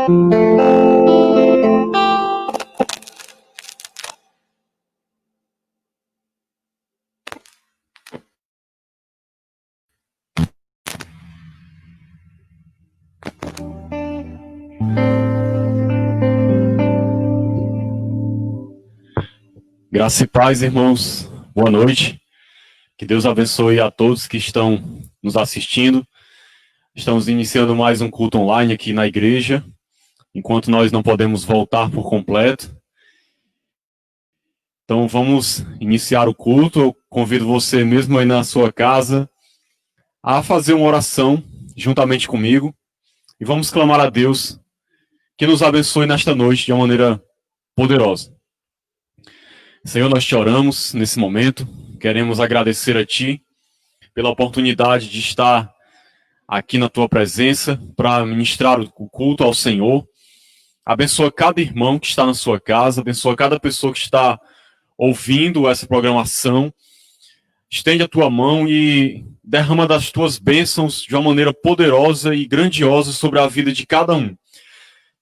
Graça e paz, irmãos. Boa noite. Que Deus abençoe a todos que estão nos assistindo. Estamos iniciando mais um culto online aqui na igreja, enquanto nós não podemos voltar por completo. Então vamos iniciar o culto. Eu convido você mesmo aí na sua casa a fazer uma oração juntamente comigo e vamos clamar a Deus que nos abençoe nesta noite de uma maneira poderosa. Senhor, nós te oramos nesse momento. Queremos agradecer a Ti pela oportunidade de estar aqui na Tua presença para ministrar o culto ao Senhor. Abençoa cada irmão que está na sua casa, abençoa cada pessoa que está ouvindo essa programação. Estende a Tua mão e derrama das Tuas bênçãos de uma maneira poderosa e grandiosa sobre a vida de cada um.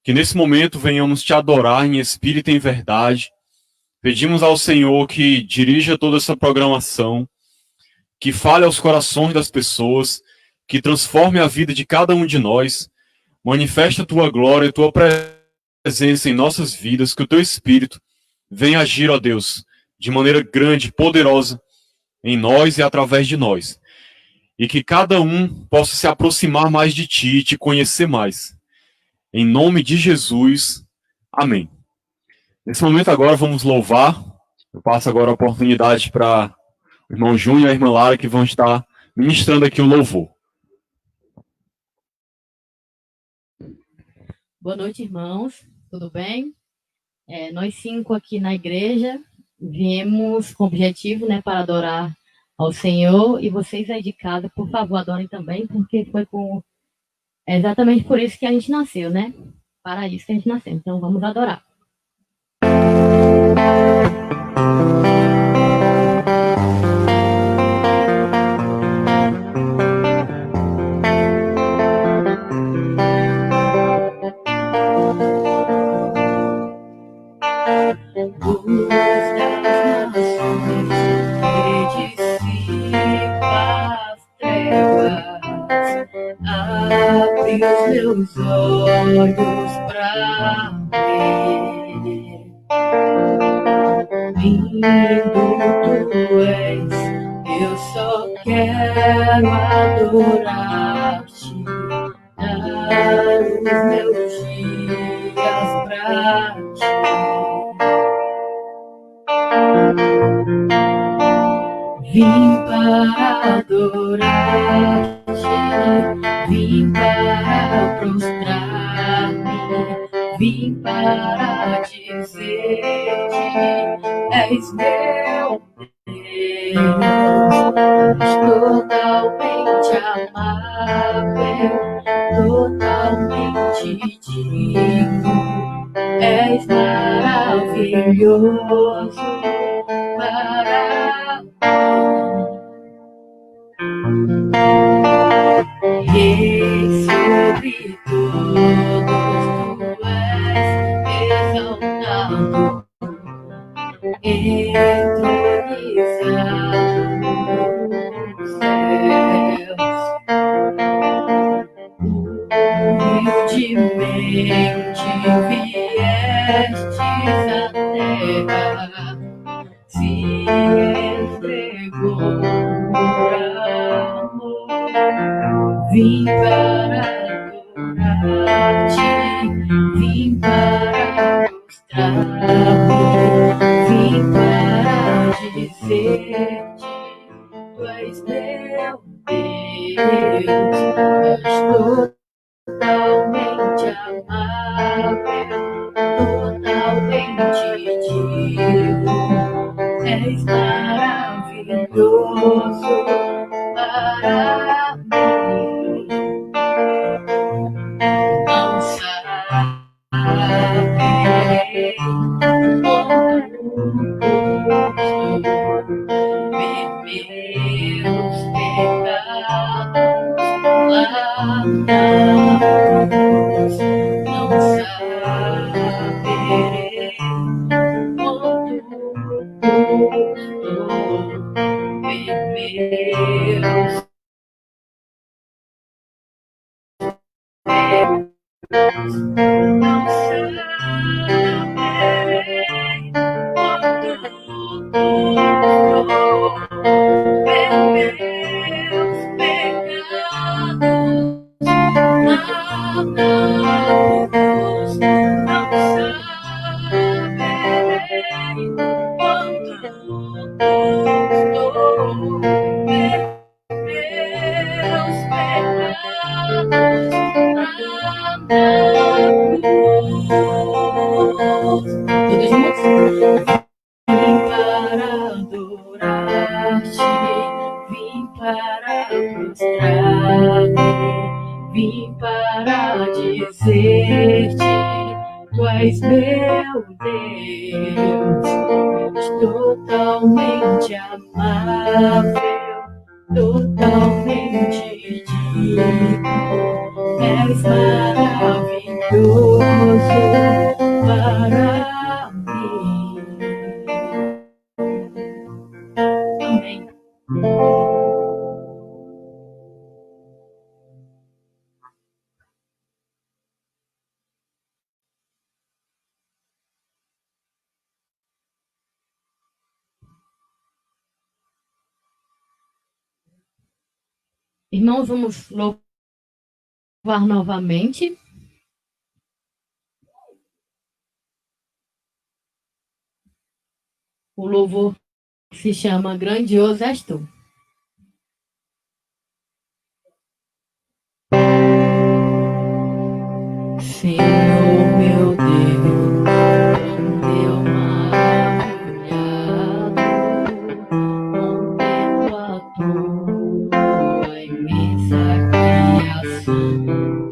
Que nesse momento venhamos Te adorar em espírito e em verdade. Pedimos ao Senhor que dirija toda essa programação, que fale aos corações das pessoas, que transforme a vida de cada um de nós, manifeste a Tua glória e a Tua presença em nossas vidas, que o Teu Espírito venha agir, ó Deus, de maneira grande, poderosa, em nós e através de nós. E que cada um possa se aproximar mais de Ti e Te conhecer mais. Em nome de Jesus, amém. Nesse momento agora vamos louvar. Eu passo agora a oportunidade para o irmão Júnior e a irmã Lara, que vão estar ministrando aqui o louvor. Boa noite, irmãos. Tudo bem? Nós 5 aqui na igreja viemos com o objetivo, para adorar ao Senhor, e vocês aí de casa, por favor, adorem também, porque foi exatamente por isso que a gente nasceu, Para isso que a gente nasceu. Então vamos adorar. Luz das nações que dissipa as trevas, abre os meus olhos pra ver. Lindo tu és, eu só quero adorar-te, dar os meus dias pra ti. Vim para adorar-te, vim para prostrar-me, vim para dizer-te, és meu Deus, totalmente amável, totalmente digno, és maravilhoso para mim. E sobre todos tu és exaltado, entronizado nos céus. Humildemente viestes à terra, se entregou por amor. Vim para adorar-te, vim para mostrar-me, vim para dizer-te, tu és meu Deus, és totalmente amável, totalmente digno, és maravilhoso para mim. Não saberei como ver meus pecados lavados. Não Não saberei quanto meus pecados na cruz. Não saberei quanto custou meus pecados na cruz. Todos juntos? Vim para adorar-te, vim para prostrar-me, vim para dizer-te, tu és meu Deus, totalmente amável, totalmente digno, és maravilhoso para mim. Amém. Irmãos, vamos louvar novamente. O louvor se chama Grandioso És Tu. Senhor meu Deus, eu maravilhado contemplo a tua imensa criação,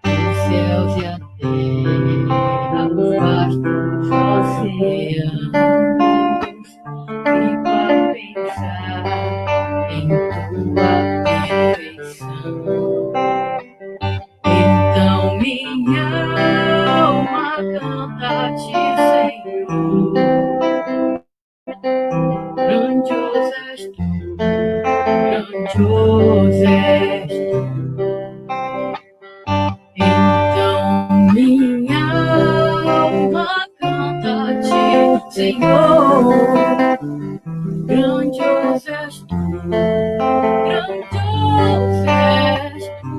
os céus e a terra, os vastos oceanos. Fico a pensar em tua perfeição. Então minha alma canta a ti, Senhor. Grandioso és tu, grandioso és tu. Então minha alma canta a ti, Senhor. Grandioso és tu, grandioso és tu.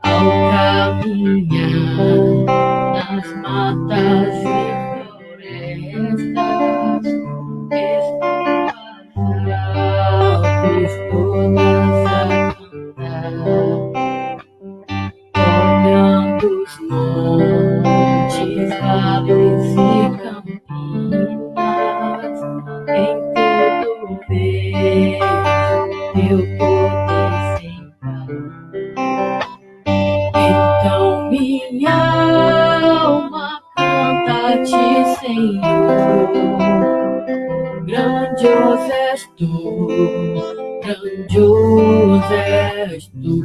Ao caminhar nas matas e florestas, estrelas todas a cantar, olhando os montes, vales e campinas, em todo vejo teu poder sem par. Então minha alma canta a ti, Senhor. Grandioso és tu, grandioso és tu.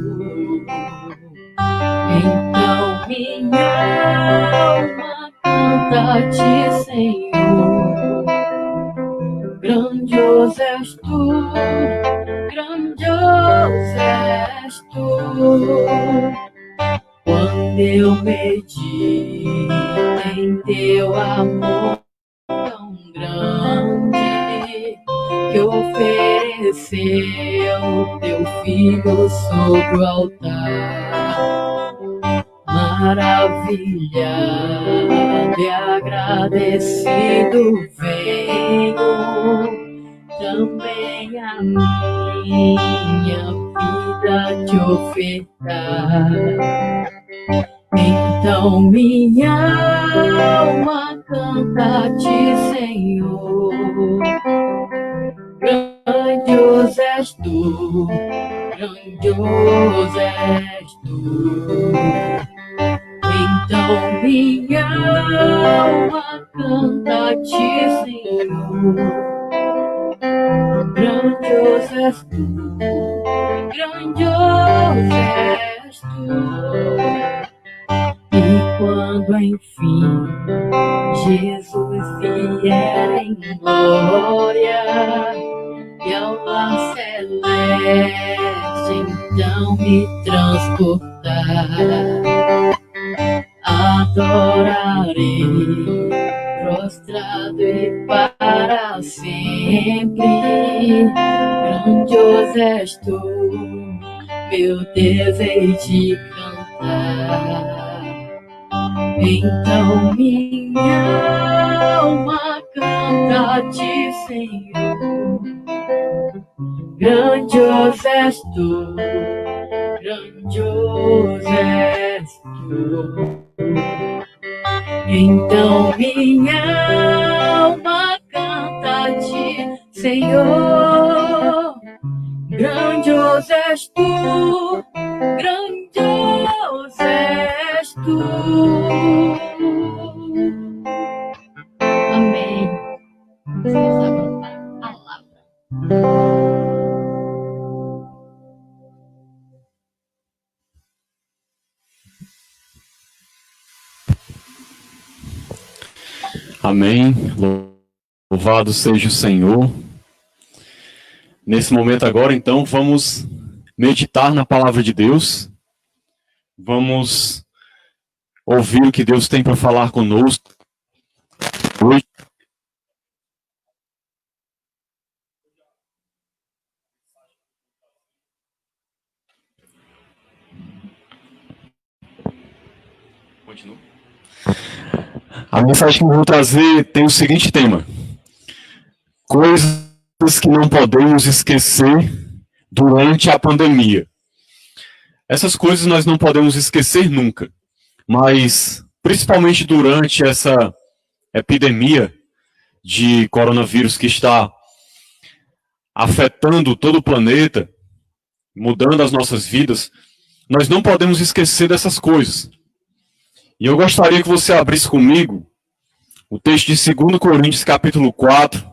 Então minha alma canta a ti, Senhor. Grandioso és tu, grandioso és tu. Quando eu medito em teu amor tão grande, que ofereceu teu filho sobre o altar, maravilhado e agradecido venho também a minha vida te ofertar. Então minha alma canta a ti, Senhor. Grandioso és tu, grandioso és tu. Então minha alma canta a ti, Senhor. Grandioso és tu, grandioso és tu. E quando enfim Jesus vier em glória e ao lar celeste então me transportar. Adorarei, prostrado e para sempre. Grandioso és tu, meu Deus, hei de cantar. Então minha alma canta a ti, Senhor. Grandioso és tu, grandioso és tu. Então minha alma canta a ti, Senhor. Grandioso és tu, grandioso és tu. Amém. Vamos agora para a palavra. Amém. Louvado seja o Senhor. Nesse momento agora, então, vamos meditar na palavra de Deus. Vamos ouvir o que Deus tem para falar conosco hoje. Continua. A mensagem que eu vou trazer tem o seguinte tema: coisas que não podemos esquecer durante a pandemia. Essas coisas nós não podemos esquecer nunca, mas principalmente durante essa epidemia de coronavírus que está afetando todo o planeta, mudando as nossas vidas, nós não podemos esquecer dessas coisas. E eu gostaria que você abrisse comigo o texto de 2 Coríntios, capítulo 4,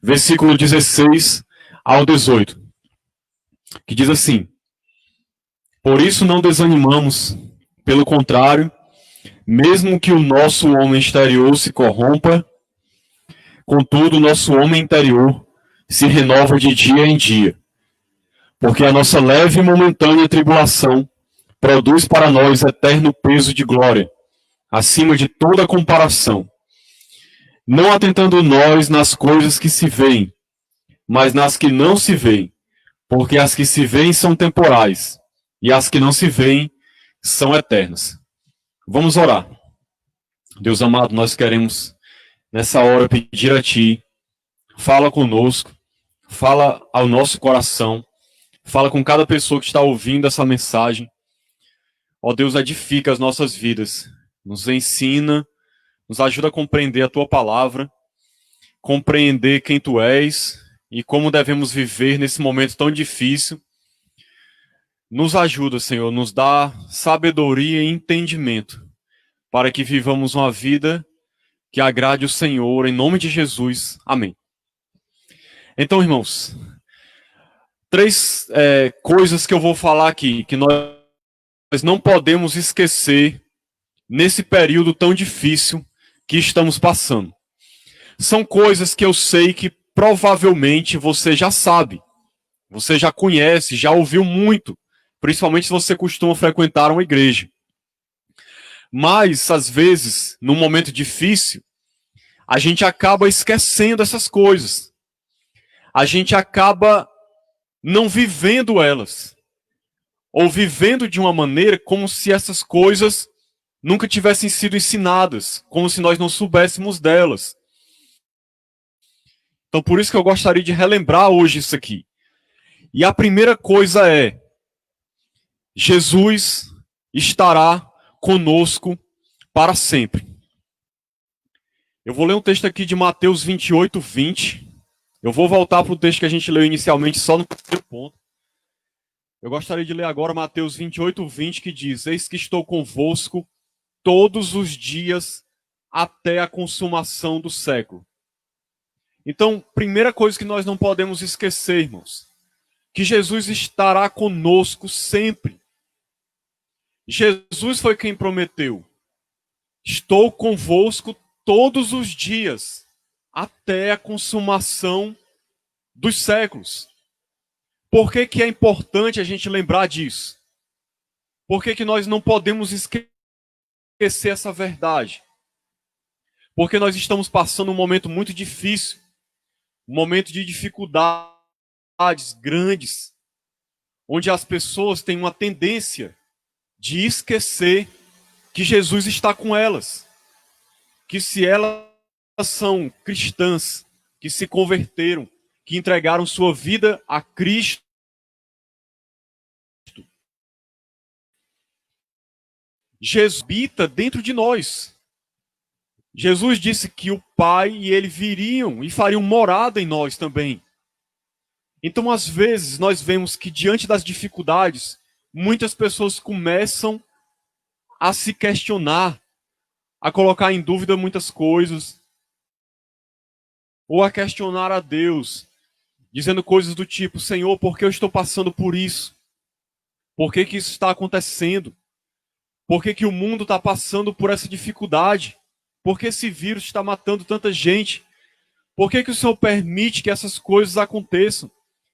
versículo 16 ao 18, que diz assim: por isso não desanimamos, pelo contrário, mesmo que o nosso homem exterior se corrompa, contudo, o nosso homem interior se renova de dia em dia, porque a nossa leve e momentânea tribulação produz para nós eterno peso de glória, acima de toda comparação, não atentando nós nas coisas que se veem, mas nas que não se veem, porque as que se veem são temporais, e as que não se veem são eternas. Vamos orar. Deus amado, nós queremos nessa hora pedir a Ti, fala conosco, fala ao nosso coração, fala com cada pessoa que está ouvindo essa mensagem. Ó Deus, edifica as nossas vidas, nos ensina, nos ajuda a compreender a Tua palavra, compreender quem Tu és e como devemos viver nesse momento tão difícil. Nos ajuda, Senhor, nos dá sabedoria e entendimento para que vivamos uma vida que agrade o Senhor, em nome de Jesus. Amém. Então, irmãos, três coisas que eu vou falar aqui, que nós não podemos esquecer nesse período tão difícil que estamos passando. São coisas que eu sei que provavelmente você já sabe, você já conhece, já ouviu muito, principalmente se você costuma frequentar uma igreja. Mas, às vezes, num momento difícil, a gente acaba esquecendo essas coisas. A gente acaba não vivendo elas. Ou vivendo de uma maneira como se essas coisas nunca tivessem sido ensinadas, como se nós não soubéssemos delas. Então, por isso que eu gostaria de relembrar hoje isso aqui. E a primeira coisa é: Jesus estará conosco para sempre. Eu vou ler um texto aqui de Mateus 28, 20. Eu vou voltar para o texto que a gente leu inicialmente só no primeiro ponto. Eu gostaria de ler agora Mateus 28, 20, que diz: eis que estou convosco todos os dias até a consumação do século. Então, primeira coisa que nós não podemos esquecer, irmãos, que Jesus estará conosco sempre. Jesus foi quem prometeu: estou convosco todos os dias, até a consumação dos séculos. Por que que é importante a gente lembrar disso? Por que que nós não podemos esquecer essa verdade? Porque nós estamos passando um momento muito difícil, um momento de dificuldades grandes, onde as pessoas têm uma tendência de esquecer que Jesus está com elas, que se elas são cristãs, que se converteram, que entregaram sua vida a Cristo, Jesus habita dentro de nós. Jesus disse que o Pai e Ele viriam e fariam morada em nós também. Então, às vezes, nós vemos que diante das dificuldades, muitas pessoas começam a se questionar, a colocar em dúvida muitas coisas, ou a questionar a Deus, dizendo coisas do tipo: Senhor, por que eu estou passando por isso? Por que que isso está acontecendo? Por que que o mundo está passando por essa dificuldade? Por que esse vírus está matando tanta gente? Por que que o Senhor permite que essas coisas aconteçam?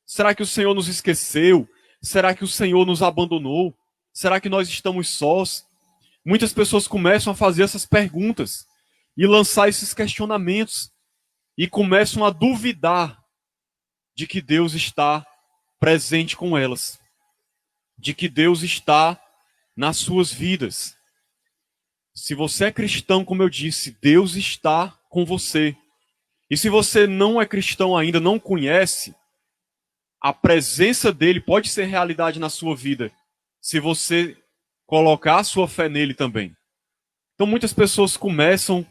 Será que o Senhor nos esqueceu? Será que o Senhor nos abandonou? Será que nós estamos sós? Muitas pessoas começam a fazer essas perguntas e lançar esses questionamentos e começam a duvidar de que Deus está presente com elas, de que Deus está nas suas vidas. Se você é cristão, como eu disse, Deus está com você. E se você não é cristão ainda, não conhece, a presença dele pode ser realidade na sua vida, se você colocar a sua fé nele também. Então muitas pessoas começam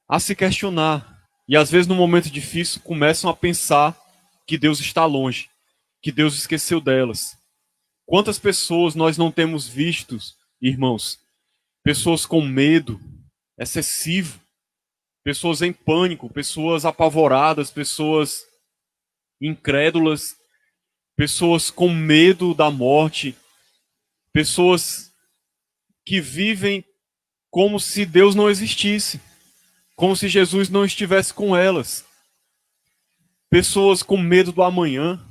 a se questionar, e às vezes num momento difícil começam a pensar que Deus está longe, que Deus esqueceu delas. Quantas pessoas nós não temos visto, irmãos? Pessoas com medo excessivo, pessoas em pânico, pessoas apavoradas, pessoas incrédulas, pessoas com medo da morte, pessoas que vivem como se Deus não existisse, como se Jesus não estivesse com elas. Pessoas com medo do amanhã,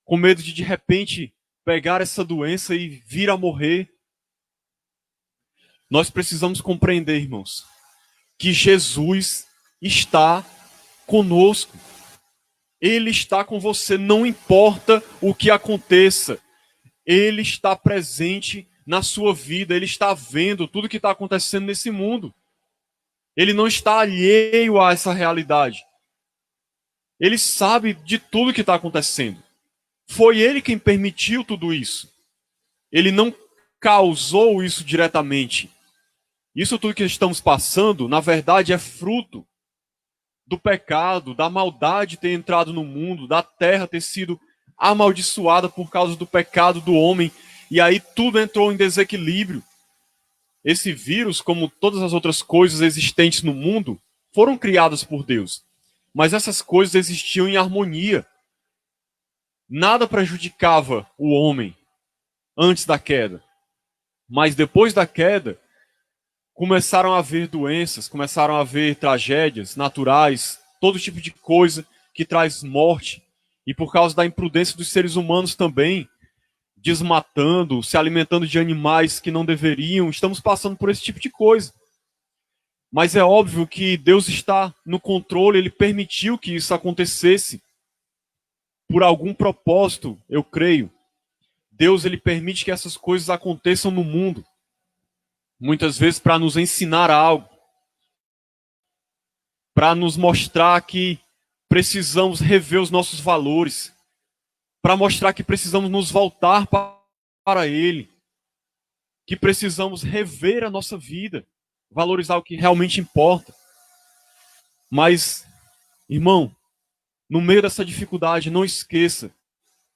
com medo de repente pegar essa doença e vir a morrer. Nós precisamos compreender, irmãos, que Jesus está conosco. Ele está com você, não importa o que aconteça. Ele está presente na sua vida, ele está vendo tudo que está acontecendo nesse mundo. Ele não está alheio a essa realidade. Ele sabe de tudo que está acontecendo. Foi ele quem permitiu tudo isso. Ele não causou isso diretamente. Isso tudo que estamos passando, na verdade, é fruto do pecado, da maldade ter entrado no mundo, da terra ter sido amaldiçoada por causa do pecado do homem, e aí tudo entrou em desequilíbrio. Esse vírus, como todas as outras coisas existentes no mundo, foram criadas por Deus. Mas essas coisas existiam em harmonia. Nada prejudicava o homem antes da queda. Mas depois da queda, começaram a haver doenças, começaram a haver tragédias naturais, todo tipo de coisa que traz morte. E por causa da imprudência dos seres humanos também, desmatando, se alimentando de animais que não deveriam, estamos passando por esse tipo de coisa. Mas é óbvio que Deus está no controle, Ele permitiu que isso acontecesse por algum propósito, eu creio. Deus, Ele permite que essas coisas aconteçam no mundo, muitas vezes para nos ensinar algo, para nos mostrar que precisamos rever os nossos valores, para mostrar que precisamos nos voltar para Ele, que precisamos rever a nossa vida, valorizar o que realmente importa. Mas, irmão, no meio dessa dificuldade, não esqueça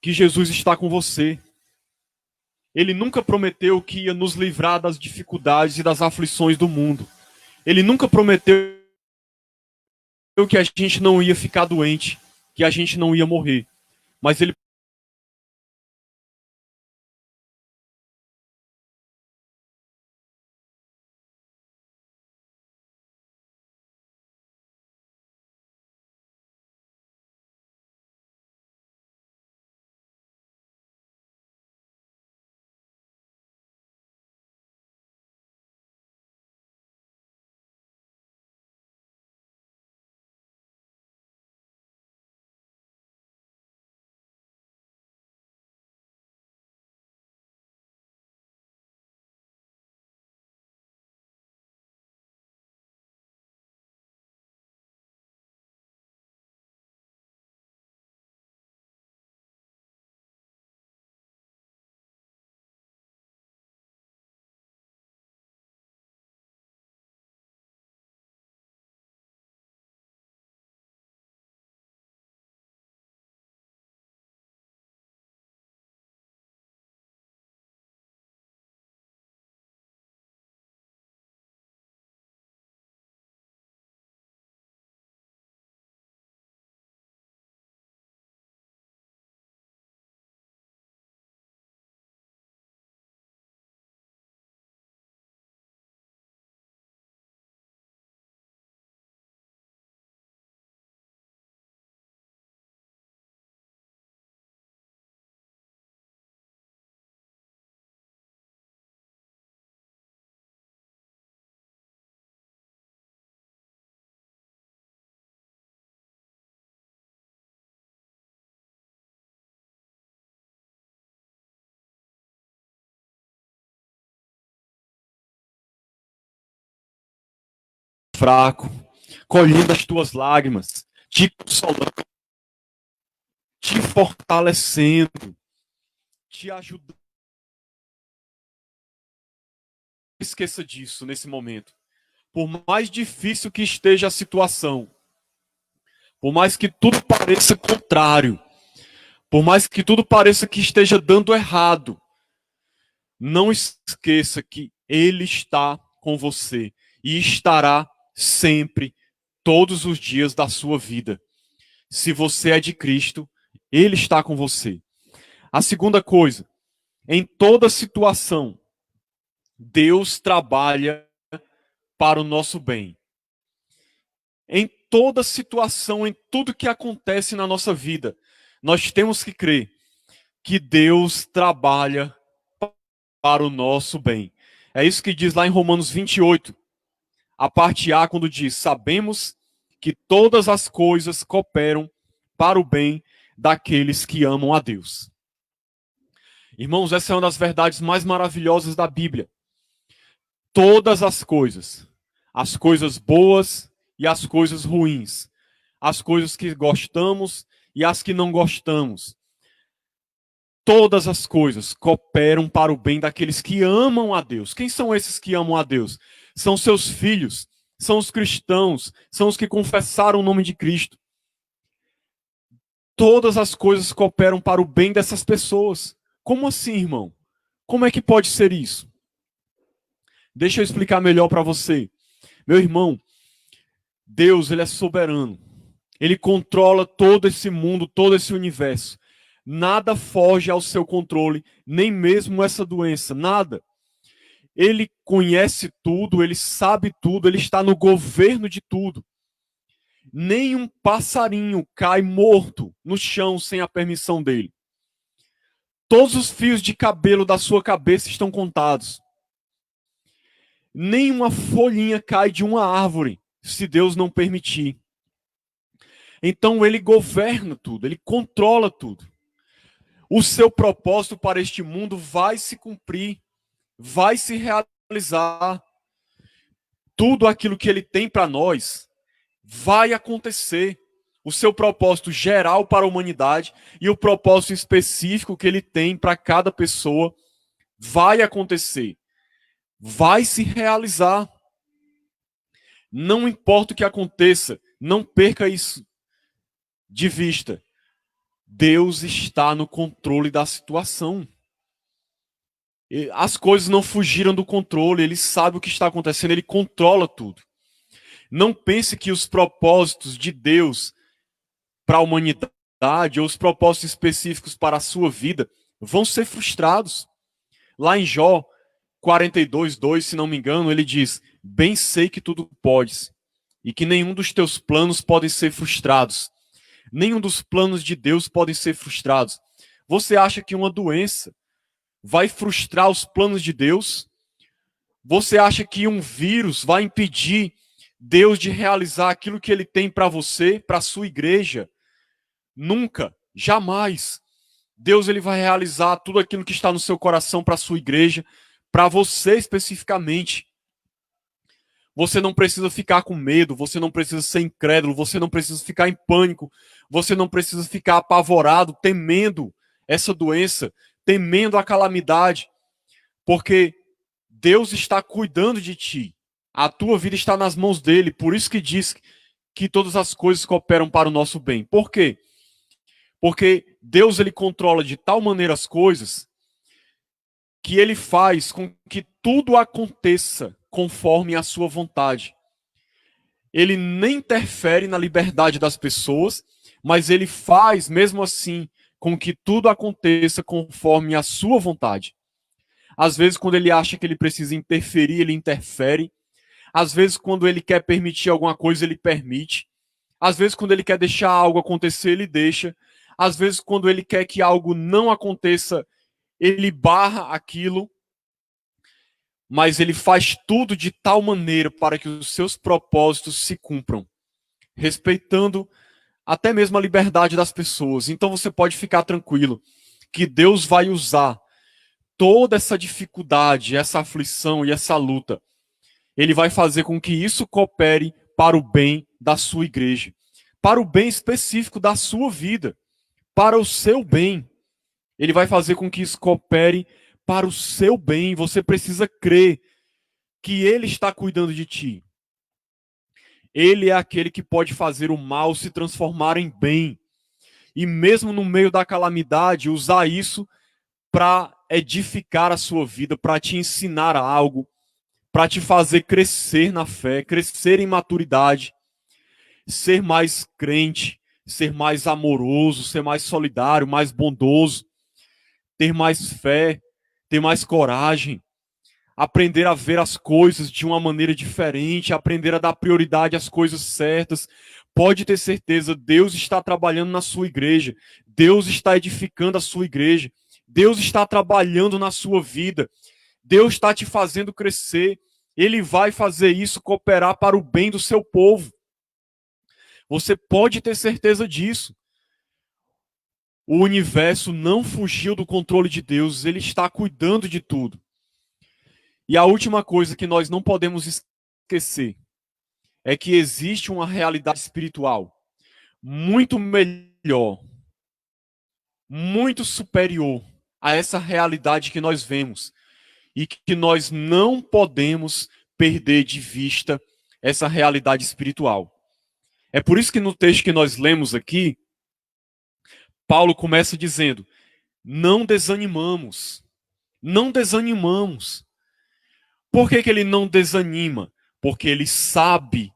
que Jesus está com você. Ele nunca prometeu que ia nos livrar das dificuldades e das aflições do mundo. Ele nunca prometeu que a gente não ia ficar doente, que a gente não ia morrer. Mas ele fraco, colhendo as tuas lágrimas, te consolando, te fortalecendo, te ajudando. Não esqueça disso nesse momento. Por mais difícil que esteja a situação, por mais que tudo pareça contrário, por mais que tudo pareça que esteja dando errado, não esqueça que Ele está com você e estará sempre, todos os dias da sua vida. Se você é de Cristo, Ele está com você. A segunda coisa, em toda situação, Deus trabalha para o nosso bem. Em toda situação, em tudo que acontece na nossa vida, nós temos que crer que Deus trabalha para o nosso bem. É isso que diz lá em Romanos 28, a parte A, quando diz: sabemos que todas as coisas cooperam para o bem daqueles que amam a Deus. Irmãos, essa é uma das verdades mais maravilhosas da Bíblia. Todas as coisas boas e as coisas ruins, as coisas que gostamos e as que não gostamos, todas as coisas cooperam para o bem daqueles que amam a Deus. Quem são esses que amam a Deus? São seus filhos, são os cristãos, são os que confessaram o nome de Cristo. Todas as coisas cooperam para o bem dessas pessoas. Como assim, irmão? Como é que pode ser isso? Deixa eu explicar melhor para você. Meu irmão, Deus, ele é soberano. Ele controla todo esse mundo, todo esse universo. Nada foge ao seu controle, nem mesmo essa doença, nada. Ele conhece tudo, ele sabe tudo, ele está no governo de tudo. Nem um passarinho cai morto no chão sem a permissão dele. Todos os fios de cabelo da sua cabeça estão contados. Nem uma folhinha cai de uma árvore, se Deus não permitir. Então ele governa tudo, ele controla tudo. O seu propósito para este mundo vai se cumprir, vai se realizar. Tudo aquilo que ele tem para nós vai acontecer. O seu propósito geral para a humanidade e o propósito específico que ele tem para cada pessoa vai acontecer. Vai se realizar. Não importa o que aconteça, não perca isso de vista. Deus está no controle da situação. As coisas não fugiram do controle, ele sabe o que está acontecendo, ele controla tudo. Não pense que os propósitos de Deus para a humanidade ou os propósitos específicos para a sua vida vão ser frustrados. Lá em Jó 42:2, se não me engano, ele diz: bem sei que tudo podes e que nenhum dos teus planos podem ser frustrados. Nenhum dos planos de Deus podem ser frustrados. Você acha que uma doença vai frustrar os planos de Deus? Você acha que um vírus vai impedir Deus de realizar aquilo que ele tem para você, para a sua igreja? Nunca, jamais. Deus, ele vai realizar tudo aquilo que está no seu coração para a sua igreja, para você especificamente. Você não precisa ficar com medo, você não precisa ser incrédulo, você não precisa ficar em pânico, você não precisa ficar apavorado, temendo essa doença, temendo a calamidade, porque Deus está cuidando de ti. A tua vida está nas mãos dele, por isso que diz que todas as coisas cooperam para o nosso bem. Por quê? Porque Deus, ele controla de tal maneira as coisas que ele faz com que tudo aconteça conforme a sua vontade. Ele nem interfere na liberdade das pessoas, mas ele faz, mesmo assim, com que tudo aconteça conforme a sua vontade. Às vezes, quando ele acha que ele precisa interferir, ele interfere. Às vezes, quando ele quer permitir alguma coisa, ele permite. Às vezes, quando ele quer deixar algo acontecer, ele deixa. Às vezes, quando ele quer que algo não aconteça, ele barra aquilo. Mas ele faz tudo de tal maneira para que os seus propósitos se cumpram, respeitando até mesmo a liberdade das pessoas. Então você pode ficar tranquilo que Deus vai usar toda essa dificuldade, essa aflição e essa luta Ele vai fazer com que isso coopere para o bem da sua igreja, para o bem específico da sua vida, para o seu bem. Ele vai fazer com que isso coopere para o seu bem. Você precisa crer que Ele está cuidando de ti. Ele é aquele que pode fazer o mal se transformar em bem. E mesmo no meio da calamidade, usar isso para edificar a sua vida, para te ensinar algo, para te fazer crescer na fé, crescer em maturidade, ser mais crente, ser mais amoroso, ser mais solidário, mais bondoso, ter mais fé, ter mais coragem, aprender a ver as coisas de uma maneira diferente, aprender a dar prioridade às coisas certas. Pode ter certeza, Deus está trabalhando na sua igreja, Deus está edificando a sua igreja, Deus está trabalhando na sua vida, Deus está te fazendo crescer, Ele vai fazer isso cooperar para o bem do seu povo. Você pode ter certeza disso. O universo não fugiu do controle de Deus, Ele está cuidando de tudo. E a última coisa que nós não podemos esquecer é que existe uma realidade espiritual muito melhor, muito superior a essa realidade que nós vemos e que nós não podemos perder de vista essa realidade espiritual. É por isso que no texto que nós lemos aqui, Paulo começa dizendo: não desanimamos, não desanimamos. Por que ele não desanima? Porque ele sabe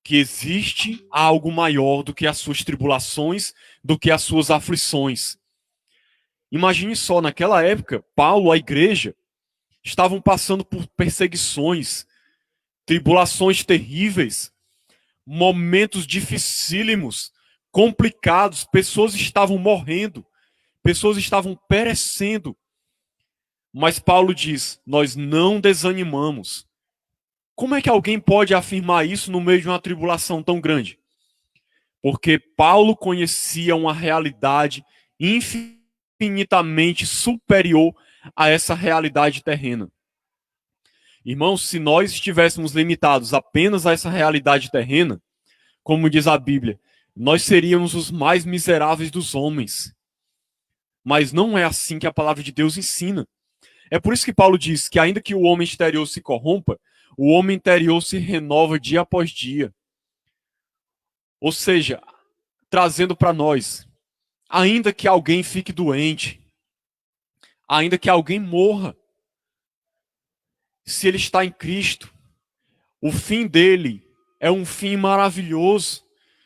que existe algo maior do que as suas tribulações, do que as suas aflições. Imagine só, naquela época, Paulo, a igreja, estavam passando por perseguições, tribulações terríveis, momentos dificílimos, complicados, pessoas estavam morrendo, pessoas estavam perecendo. Mas Paulo diz: nós não desanimamos. Como é que alguém pode afirmar isso no meio de uma tribulação tão grande? Porque Paulo conhecia uma realidade infinitamente superior a essa realidade terrena. Irmãos, se nós estivéssemos limitados apenas a essa realidade terrena, como diz a Bíblia, nós seríamos os mais miseráveis dos homens. Mas não é assim que a palavra de Deus ensina. É por isso que Paulo diz que ainda que o homem exterior se corrompa, o homem interior se renova dia após dia. Ou seja, trazendo para nós, ainda que alguém fique doente, ainda que alguém morra, se ele está em Cristo, o fim dele é um fim maravilhoso.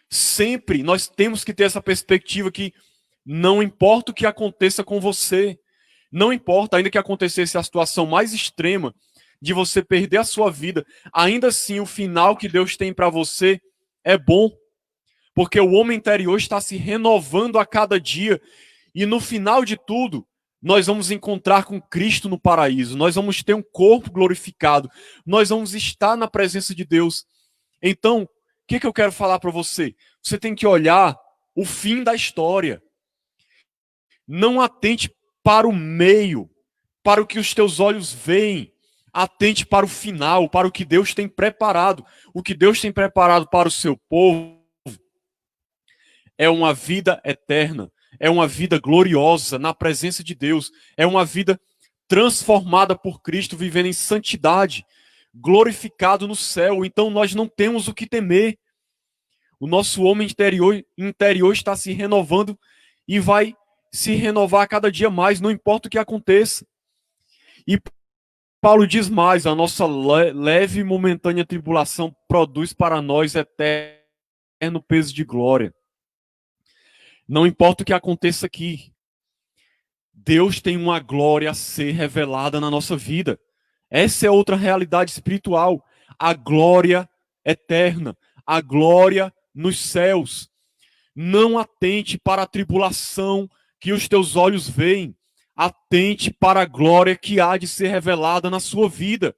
Sempre nós temos que ter essa perspectiva que não importa o que aconteça com você, não importa, ainda que acontecesse a situação mais extrema de você perder a sua vida, ainda assim o final que Deus tem para você é bom, porque o homem interior está se renovando a cada dia e no final de tudo, nós vamos encontrar com Cristo no paraíso, nós vamos ter um corpo glorificado, nós vamos estar na presença de Deus. Então, o que eu quero falar para você? Você tem que olhar o fim da história. Não atente para o meio, para o que os teus olhos veem. Atente para o final, para o que Deus tem preparado. O que Deus tem preparado para o seu povo é uma vida eterna, é uma vida gloriosa na presença de Deus, é uma vida transformada por Cristo, vivendo em santidade, glorificado no céu. Então nós não temos o que temer. O nosso homem interior está se renovando e vai se renovar a cada dia mais, não importa o que aconteça. E Paulo diz mais: a nossa leve e momentânea tribulação produz para nós eterno peso de glória. Não importa o que aconteça aqui, Deus tem uma glória a ser revelada na nossa vida. Essa é outra realidade espiritual, a glória eterna, a glória nos céus. Não atente para a tribulação que os teus olhos veem, atente para a glória que há de ser revelada na sua vida.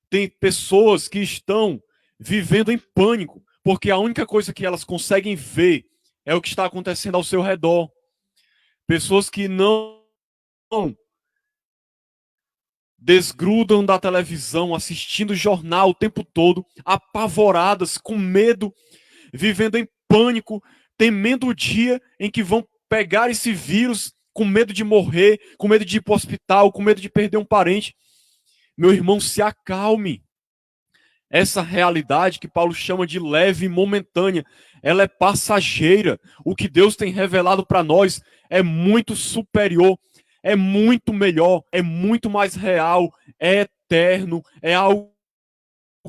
Tem pessoas que estão vivendo em pânico, porque a única coisa que elas conseguem ver é o que está acontecendo ao seu redor. Pessoas que não desgrudam da televisão, assistindo jornal o tempo todo, apavoradas, com medo, vivendo em pânico, temendo o dia em que vão pegar esse vírus, com medo de morrer, com medo de ir para o hospital, com medo de perder um parente. Meu irmão, se acalme. Essa realidade que Paulo chama de leve e momentânea, ela é passageira. O que Deus tem revelado para nós é muito superior, é muito melhor, é muito mais real, é eterno, é algo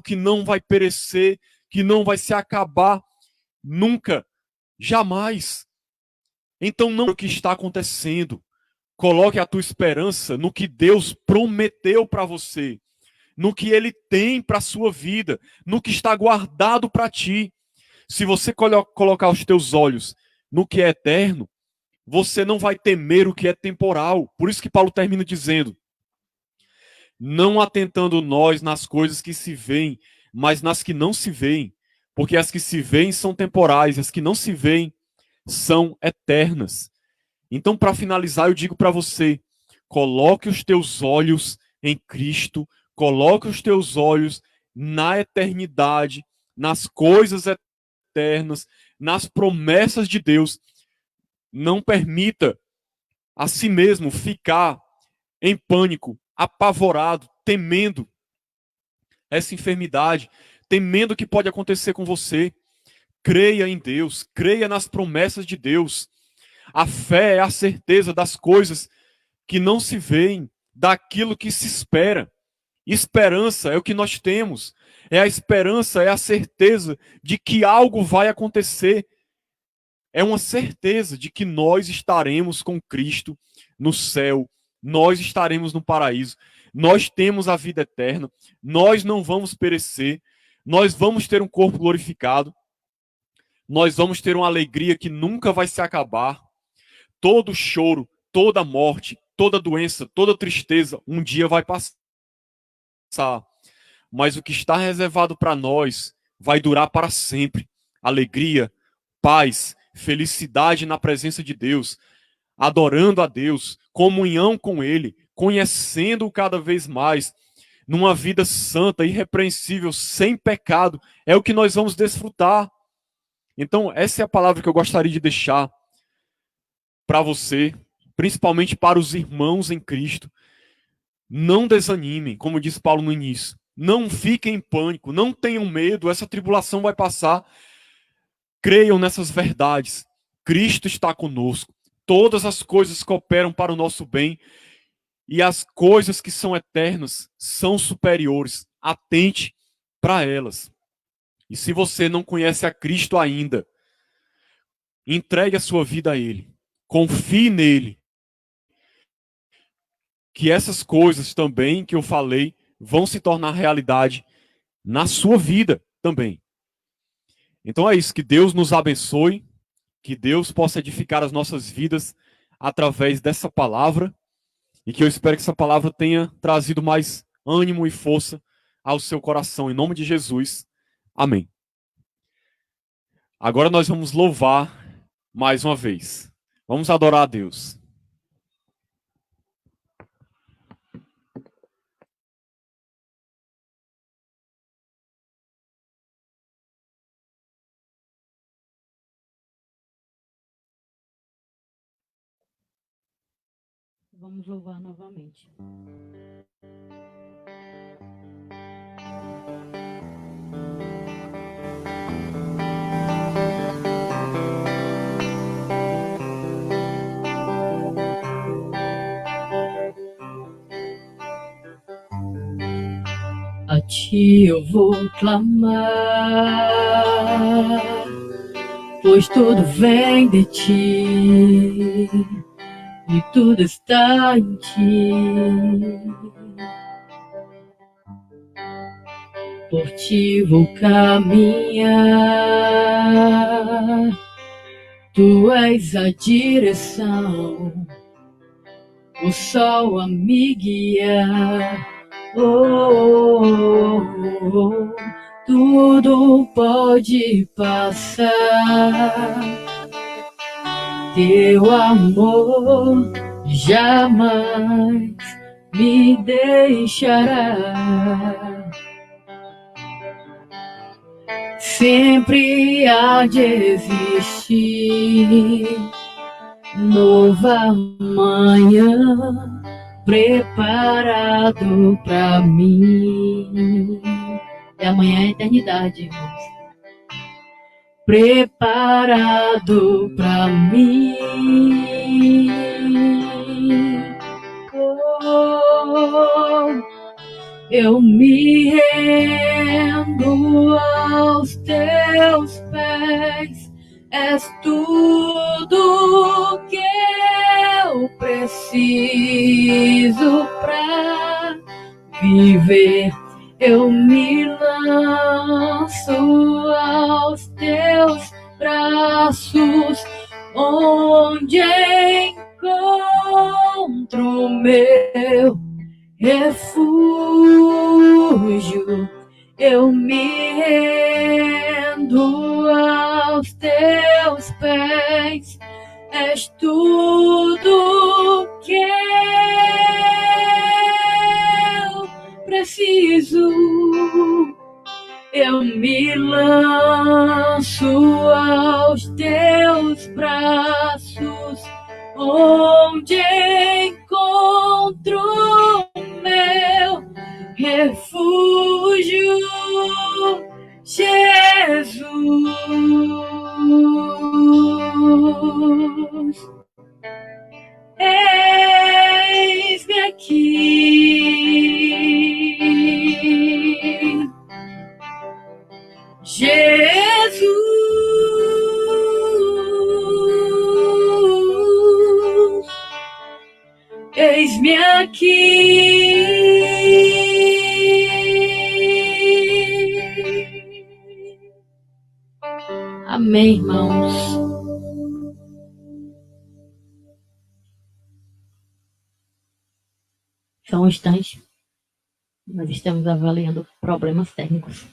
que não vai perecer, que não vai se acabar nunca, jamais. Então não é o que está acontecendo. Coloque a tua esperança no que Deus prometeu para você, no que Ele tem para a sua vida, no que está guardado para ti. Se você colocar os teus olhos no que é eterno, você não vai temer o que é temporal. Por isso que Paulo termina dizendo: não atentando nós nas coisas que se veem, mas nas que não se veem. Porque as que se veem são temporais, as que não se veem são eternas. Então, para finalizar, eu digo para você: coloque os teus olhos em Cristo, coloque os teus olhos na eternidade, nas coisas eternas, nas promessas de Deus. Não permita a si mesmo ficar em pânico, apavorado, temendo essa enfermidade, temendo o que pode acontecer com você. Creia em Deus, creia nas promessas de Deus. A fé é a certeza das coisas que não se veem, daquilo que se espera. Esperança é o que nós temos. É a esperança, é a certeza de que algo vai acontecer. É uma certeza de que nós estaremos com Cristo no céu. Nós estaremos no paraíso. Nós temos a vida eterna. Nós não vamos perecer. Nós vamos ter um corpo glorificado. Nós vamos ter uma alegria que nunca vai se acabar. Todo choro, toda morte, toda doença, toda tristeza, um dia vai passar. Mas o que está reservado para nós vai durar para sempre. Alegria, paz, felicidade na presença de Deus, adorando a Deus, comunhão com Ele, conhecendo-o cada vez mais, numa vida santa, irrepreensível, sem pecado, é o que nós vamos desfrutar. Então, essa é a palavra que eu gostaria de deixar para você, principalmente para os irmãos em Cristo. Não desanimem, como disse Paulo no início. Não fiquem em pânico, não tenham medo, essa tribulação vai passar. Creiam nessas verdades. Cristo está conosco. Todas as coisas cooperam para o nosso bem e as coisas que são eternas são superiores. Atente para elas. E se você não conhece a Cristo ainda, entregue a sua vida a Ele. Confie nele. Que essas coisas também que eu falei vão se tornar realidade na sua vida também. Então é isso. Que Deus nos abençoe. Que Deus possa edificar as nossas vidas através dessa palavra. E que eu espero que essa palavra tenha trazido mais ânimo e força ao seu coração. Em nome de Jesus. Amém. Agora nós vamos louvar mais uma vez. Vamos adorar a Deus. Vamos louvar novamente. A ti eu vou clamar, pois tudo vem de ti e tudo está em ti. Por ti vou caminhar, tu és a direção, o sol a me guiar. Tudo pode passar, teu amor jamais me deixará. Sempre há de existir nova manhã preparado para mim. E amanhã é a eternidade, irmãos. Preparado para mim. Oh, eu me rendo aos teus pés. És tudo que eu preciso pra viver. Eu me lanço aos teus braços, onde encontro meu refúgio. Eu me rendo aos teus pés. És tudo que eu preciso. Eu me lanço aos teus braços, onde encontro meu refúgio, Jesus. Eis-me aqui, Jesus. Eis-me aqui. Amém, irmãos. Só um instante. Nós estamos avaliando problemas técnicos.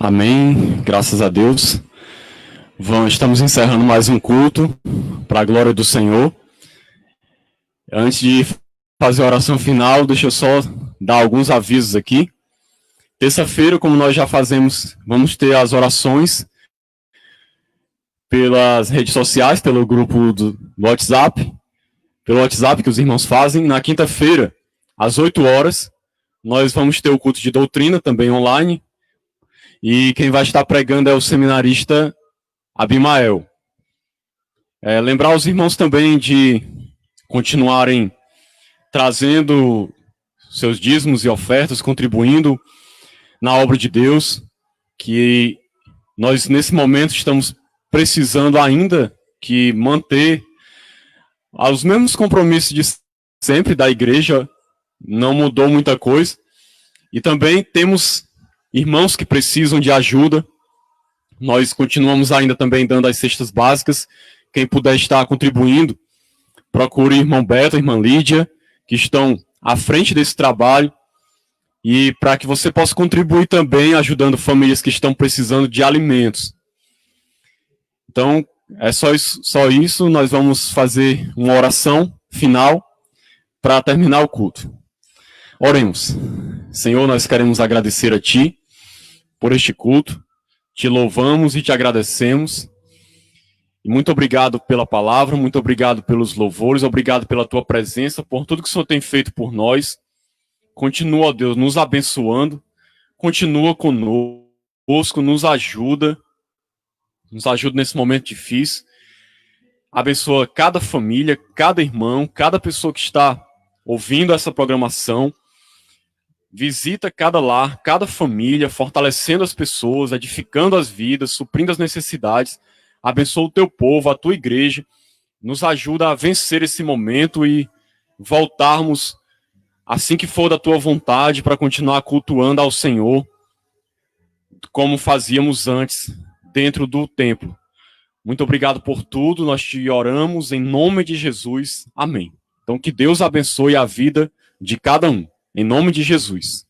Amém. Graças a Deus. Estamos encerrando mais um culto para a glória do Senhor. Antes de fazer a oração final, deixa eu só dar alguns avisos aqui. Terça-feira, como nós já fazemos, vamos ter as orações pelas redes sociais, pelo grupo do WhatsApp, pelo WhatsApp que os irmãos fazem. Na quinta-feira, às 8 horas, nós vamos ter o culto de doutrina, também online. E quem vai estar pregando é o seminarista Abimael. Lembrar os irmãos também de continuarem trazendo seus dízimos e ofertas, contribuindo na obra de Deus, que nós, nesse momento, estamos precisando ainda que manter os mesmos compromissos de sempre da igreja, não mudou muita coisa. E também temos irmãos que precisam de ajuda. Nós continuamos ainda também dando as cestas básicas. Quem puder estar contribuindo, procure o irmão Beto, a irmã Lídia, que estão à frente desse trabalho, e para que você possa contribuir também ajudando famílias que estão precisando de alimentos. Então, é só isso. Nós vamos fazer uma oração final para terminar o culto. Oremos. Senhor, nós queremos agradecer a Ti por este culto. Te louvamos e te agradecemos. E muito obrigado pela palavra, muito obrigado pelos louvores, obrigado pela Tua presença, por tudo que o Senhor tem feito por nós. Continua, ó Deus, nos abençoando, continua conosco, nos ajuda nesse momento difícil. Abençoa cada família, cada irmão, cada pessoa que está ouvindo essa programação. Visita cada lar, cada família, fortalecendo as pessoas, edificando as vidas, suprindo as necessidades. Abençoa o Teu povo, a Tua igreja. Nos ajuda a vencer esse momento e voltarmos assim que for da Tua vontade, para continuar cultuando ao Senhor, como fazíamos antes, dentro do templo. Muito obrigado por tudo, nós te oramos em nome de Jesus. Amém. Então que Deus abençoe a vida de cada um, em nome de Jesus.